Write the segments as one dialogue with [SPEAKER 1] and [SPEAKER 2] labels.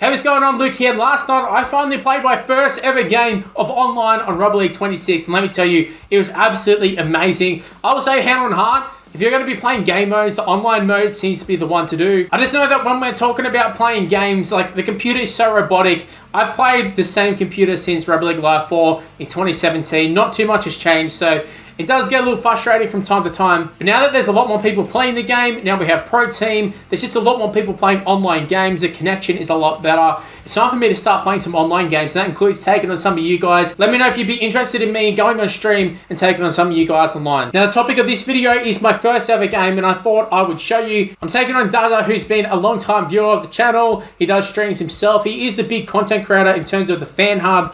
[SPEAKER 1] Hey, what's going on? Luke here. Last night, I finally played my first ever game of online on Rugby League 26, and let me tell you, it was absolutely amazing. I will say, hand on heart, if you're going to be playing game modes, the online mode seems to be the one to do. I just know that when we're talking about playing games, like the computer is so robotic. I've played the same computer since Rugby League Live 4 in 2017. Not too much has changed, so it does get a little frustrating from time to time. But now that there's a lot more people playing the game, now we have Pro Team, there's just a lot more people playing online games. The connection is a lot better. It's time for me to start playing some online games, and that includes taking on some of you guys. Let me know if you'd be interested in me going on stream and taking on some of you guys online. Now, the topic of this video is my first ever game, and I thought I would show you. I'm taking on Dazza, who's been a long time viewer of the channel. He does streams himself. He is a big content creator in terms of the Fanhub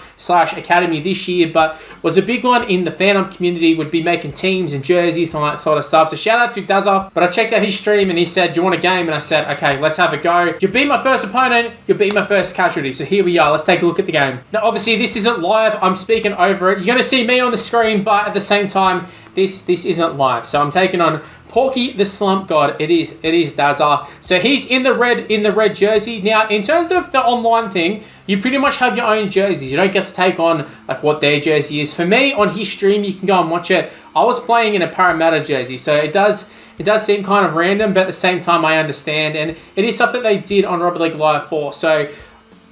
[SPEAKER 1] / Academy this year, but was a big one in the Fanhub community, would be making teams and jerseys and all that sort of stuff. So shout out to Dazza. But I checked out his stream and he said, do you want a game? And I said, okay, let's have a go. You'll be my first opponent, you'll be my first casualty. So here we are, let's take a look at the game. Now obviously this isn't live, I'm speaking over it. You're gonna see me on the screen, but at the same time, this isn't live. So I'm taking on Porky the Slump God. It is Dazza. So he's in the red jersey. Now in terms of the online thing, you pretty much have your own jerseys. You don't get to take on like what their jersey is. For me, on his stream, you can go and watch it. I was playing in a Parramatta jersey, so it does seem kind of random, but at the same time I understand, and it is something they did on Rugby League Live 4. So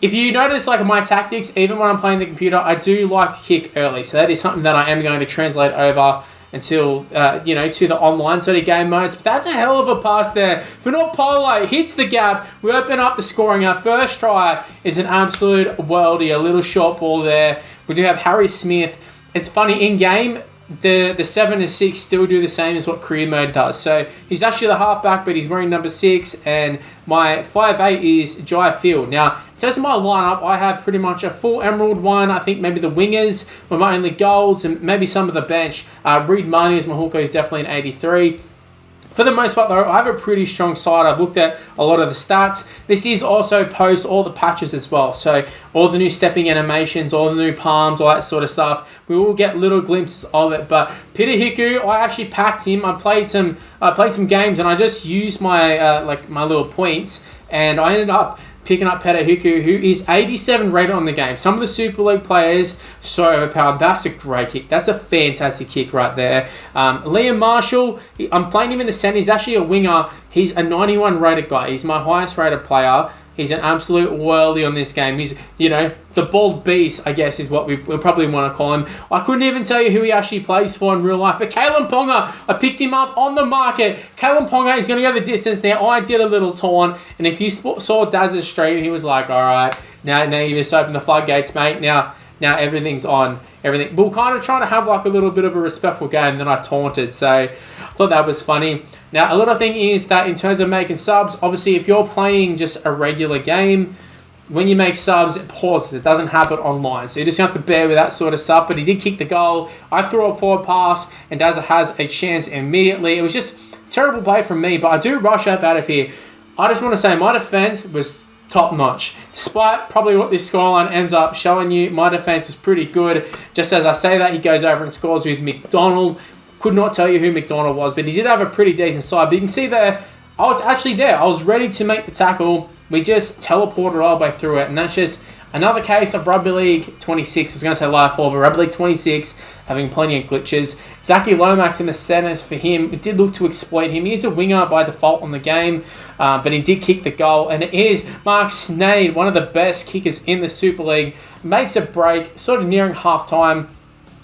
[SPEAKER 1] if you notice like my tactics, even when I'm playing the computer, I do like to kick early. So that is something that I am going to translate over until, to the online sort of game modes. But that's a hell of a pass there. Polo hits the gap. We open up the scoring. Our first try is an absolute worldie, a little short ball there. We do have Harry Smith. It's funny, in game, the 7 and 6 still do the same as what career mode does. So he's actually the halfback, but he's wearing number 6, and my 5'8" is Jai Field. Now, in terms of my lineup, I have pretty much a full Emerald one. I think maybe the wingers were my only golds, and maybe some of the bench. Reed Marnie as my hooker is definitely an 83. For the most part, though, I have a pretty strong side. I've looked at a lot of the stats. This is also post all the patches as well. So all the new stepping animations, all the new palms, all that sort of stuff. We will get little glimpses of it. But Peter Hiku, I actually packed him. I played some games, and I just used my my little points, and I ended up picking up Peter Hiku, who is 87 rated on the game. Some of the Super League players, so overpowered. That's a great kick. That's a fantastic kick right there. Liam Marshall, I'm playing him in the centre. He's actually a winger. He's a 91 rated guy. He's my highest rated player. He's an absolute worldie on this game. He's, the bald beast, I guess, is what we'll probably want to call him. I couldn't even tell you who he actually plays for in real life. But Kalen Ponga, I picked him up on the market. Kalen Ponga is going to go the distance now. I did a little taunt. And if you saw Dazza's stream, he was like, all right, now you just open the floodgates, mate. Now everything's on. Everything. We'll kind of try to have like a little bit of a respectful game. Then I taunted. So I thought that was funny. Now, a little thing is that in terms of making subs, obviously if you're playing just a regular game, when you make subs, it pauses. It doesn't happen online. So you just have to bear with that sort of stuff. But he did kick the goal. I threw a forward pass, and Dazza has a chance immediately. It was just a terrible play from me, but I do rush up out of here. I just want to say my defense was top-notch. Despite probably what this scoreline ends up showing you, my defense was pretty good. Just as I say that, he goes over and scores with McDonald. Could not tell you who McDonald was, but he did have a pretty decent side. But you can see there, I was actually there. I was ready to make the tackle. We just teleported all the way through it, and that's just another case of Rugby League 26. I was going to say Live 4, but Rugby League 26 having plenty of glitches. Zaki Lomax in the centres for him. It did look to exploit him. He's a winger by default on the game, but he did kick the goal, and it is Mark Snade, one of the best kickers in the Super League. Makes a break, sort of nearing half-time.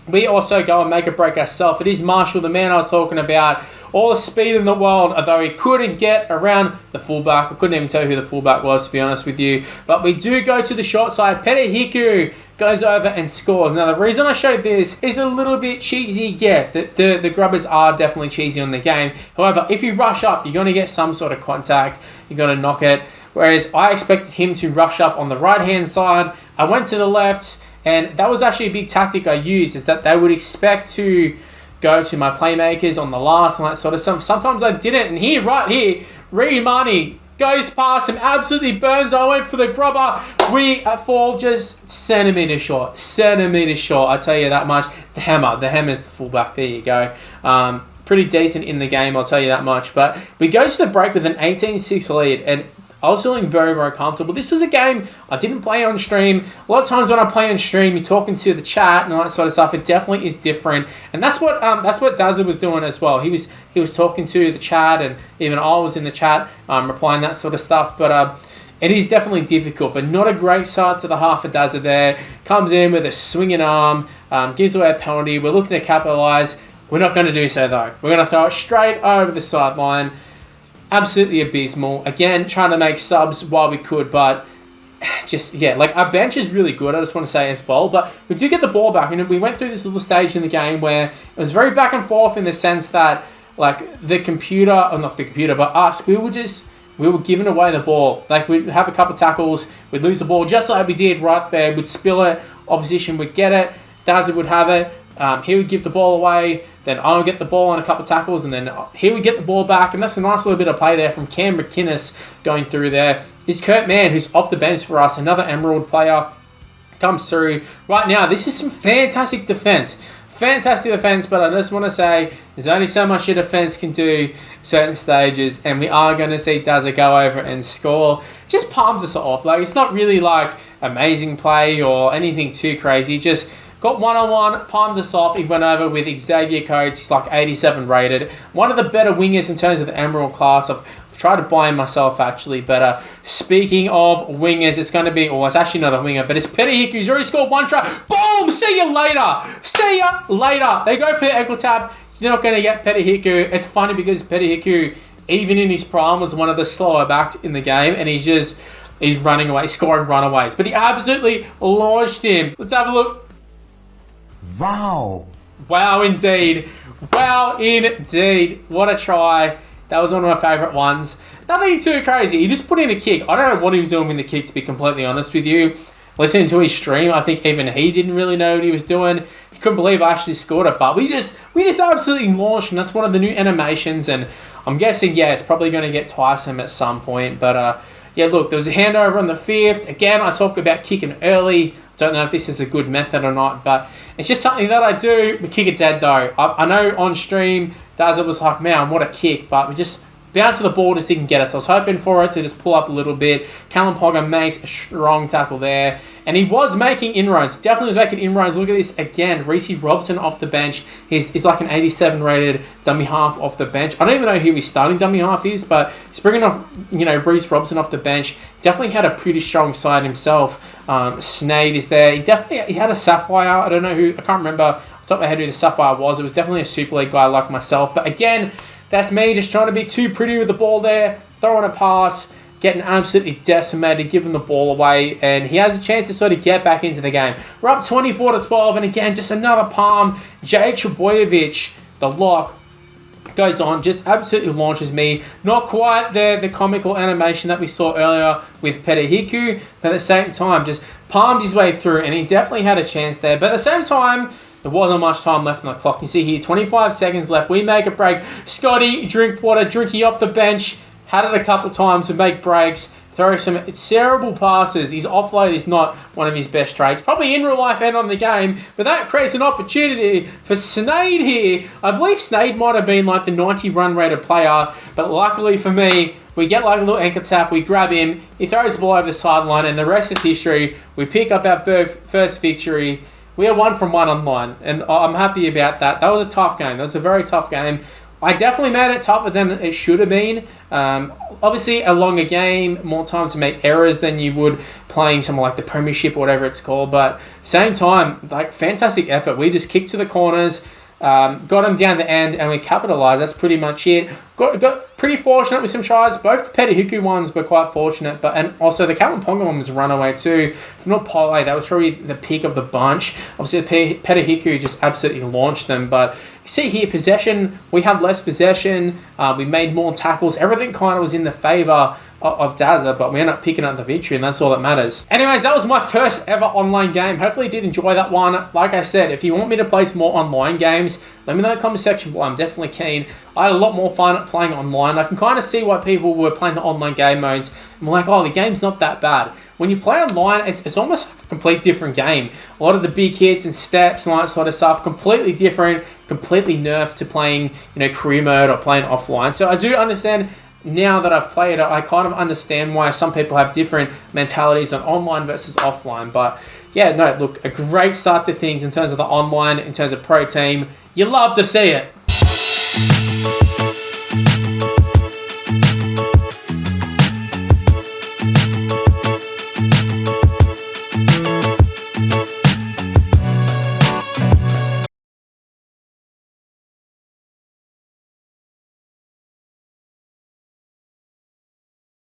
[SPEAKER 1] We also go and make a break ourselves. It is Marshall, the man I was talking about. All the speed in the world, although he couldn't get around the fullback. I couldn't even tell who the fullback was, to be honest with you. But we do go to the short side. Peter Hiku goes over and scores. Now, the reason I showed this is a little bit cheesy. Yeah, the grubbers are definitely cheesy on the game. However, if you rush up, you're going to get some sort of contact. You're going to knock it. Whereas I expected him to rush up on the right-hand side. I went to the left. And that was actually a big tactic I used, is that they would expect to go to my playmakers on the last and that sort of stuff. Sometimes I didn't. And here, right here, Reed Marnie goes past him, absolutely burns. I went for the grubber. We fall just centimetres short. Centimetres short, I tell you that much. The hammer's the fullback. There you go. Pretty decent in the game, I'll tell you that much. But we go to the break with an 18-6 lead. And I was feeling very, very comfortable. This was a game I didn't play on stream. A lot of times when I play on stream, you're talking to the chat and all that sort of stuff. It definitely is different, and that's what Dazza was doing as well. He was talking to the chat, and even I was in the chat, replying that sort of stuff. But it is definitely difficult, but not a great start to the half of Dazza there. Comes in with a swinging arm, gives away a penalty. We're looking to capitalise. We're not going to do so though. We're going to throw it straight over the sideline. Absolutely abysmal. Again, trying to make subs while we could, but just, yeah, like our bench is really good, I just want to say as well, but we do get the ball back, and we went through this little stage in the game where it was very back and forth in the sense that, like, the computer, or not the computer, but us, we were giving away the ball. Like, we'd have a couple tackles, we'd lose the ball, just like we did right there. We'd spill it, opposition would get it, Dazza would have it, he would give the ball away, then I would get the ball on a couple tackles, and then he would get the ball back, and that's a nice little bit of play there from Cam McInnes going through there. Is Kurt Mann, who's off the bench for us, another Emerald player, comes through. Right now, this is some fantastic defense. Fantastic defense, but I just want to say there's only so much your defense can do certain stages, and we are going to see Dazza go over and score. Just palms us off. Like, it's not really like amazing play or anything too crazy. Just got one-on-one, palmed us off. He went over with Xavier Coates. He's like 87 rated. One of the better wingers in terms of the Emerald class. I've tried to buy him myself, actually. But speaking of wingers, it's going to be... Well, it's actually not a winger, but it's Petty Hiku. He's already scored one try. Boom! See you later! See ya later! They go for the ankle tap. You're not going to get Petty Hiku. It's funny because Petty Hiku, even in his prime, was one of the slower backs in the game. And he's running away, scoring runaways. But he absolutely launched him. Let's have a look.
[SPEAKER 2] Wow.
[SPEAKER 1] Wow, indeed. Wow, indeed. What a try. That was one of my favourite ones. Nothing too crazy. He just put in a kick. I don't know what he was doing with the kick, to be completely honest with you. Listening to his stream, I think even he didn't really know what he was doing. He couldn't believe I actually scored it. But we just absolutely launched, and that's one of the new animations. And I'm guessing, yeah, it's probably going to get tiresome at some point. But, yeah, look, there was a handover on the 5th. Again, I talked about kicking early. Don't know if this is a good method or not, but it's just something that I do. We kick it dead though. I know on stream, Dazza was like, man, what a kick, but we just bounce to the ball, just didn't get it. So I was hoping for it to just pull up a little bit. Callum Pogger makes a strong tackle there. And he was making inroads. Definitely was making inroads. Look at this again. Reece Robson off the bench. He's like an 87 rated dummy half off the bench. I don't even know who his starting dummy half is, but he's bringing off, Reece Robson off the bench. Definitely had a pretty strong side himself. Snade is there. He had a Sapphire. I don't know who. I can't remember off the top of my head who the Sapphire was. It was definitely a Super League guy like myself. But again, that's me just trying to be too pretty with the ball there. Throwing a pass. Getting absolutely decimated, giving the ball away, and he has a chance to sort of get back into the game. We're up 24-12, and again, just another palm. Jake Trebojevic, the lock, goes on, just absolutely launches me. Not quite the comical animation that we saw earlier with Petty Hiku, but at the same time, just palmed his way through, and he definitely had a chance there. But at the same time, there wasn't much time left on the clock. You see here, 25 seconds left. We make a break. Scotty, Drinky off the bench. Had it a couple times to make breaks, throw some terrible passes. His offload is not one of his best traits. Probably in real life and on the game, but that creates an opportunity for Snade here. I believe Snade might have been like the 90 run rated player, but luckily for me, we get like a little ankle tap, we grab him, he throws the ball over the sideline, and the rest is history. We pick up our first victory. We are 1 from 1 online, and I'm happy about that. That was a tough game. That was a very tough game. I definitely made it tougher than it should have been. Obviously, a longer game, more time to make errors than you would playing something like the Premiership or whatever it's called. But same time, like fantastic effort. We just kicked to the corners, got them down the end, and we capitalised. That's pretty much it. Got pretty fortunate with some tries. Both the Petty Hiku ones were quite fortunate, and also the Callum Ponga one was a runaway too. If not Pole, that was probably the peak of the bunch. Obviously, the Petty Hiku just absolutely launched them, but you see here, possession, we had less possession, we made more tackles, everything kind of was in the favour of Dazza, but we ended up picking up the victory, and that's all that matters. Anyways, that was my first ever online game. Hopefully you did enjoy that one. Like I said, if you want me to play some more online games, let me know in the comment section below. I'm definitely keen. I had a lot more fun playing online. I can kind of see why people were playing the online game modes and were like, oh, the game's not that bad. When you play online, it's almost like a complete different game. A lot of the big hits and steps and all that sort of stuff, completely different, completely nerfed to playing, career mode or playing offline. So I do understand now that I've played it, I kind of understand why some people have different mentalities on online versus offline. But yeah, no, look, a great start to things in terms of the online, in terms of pro team. You love to see it.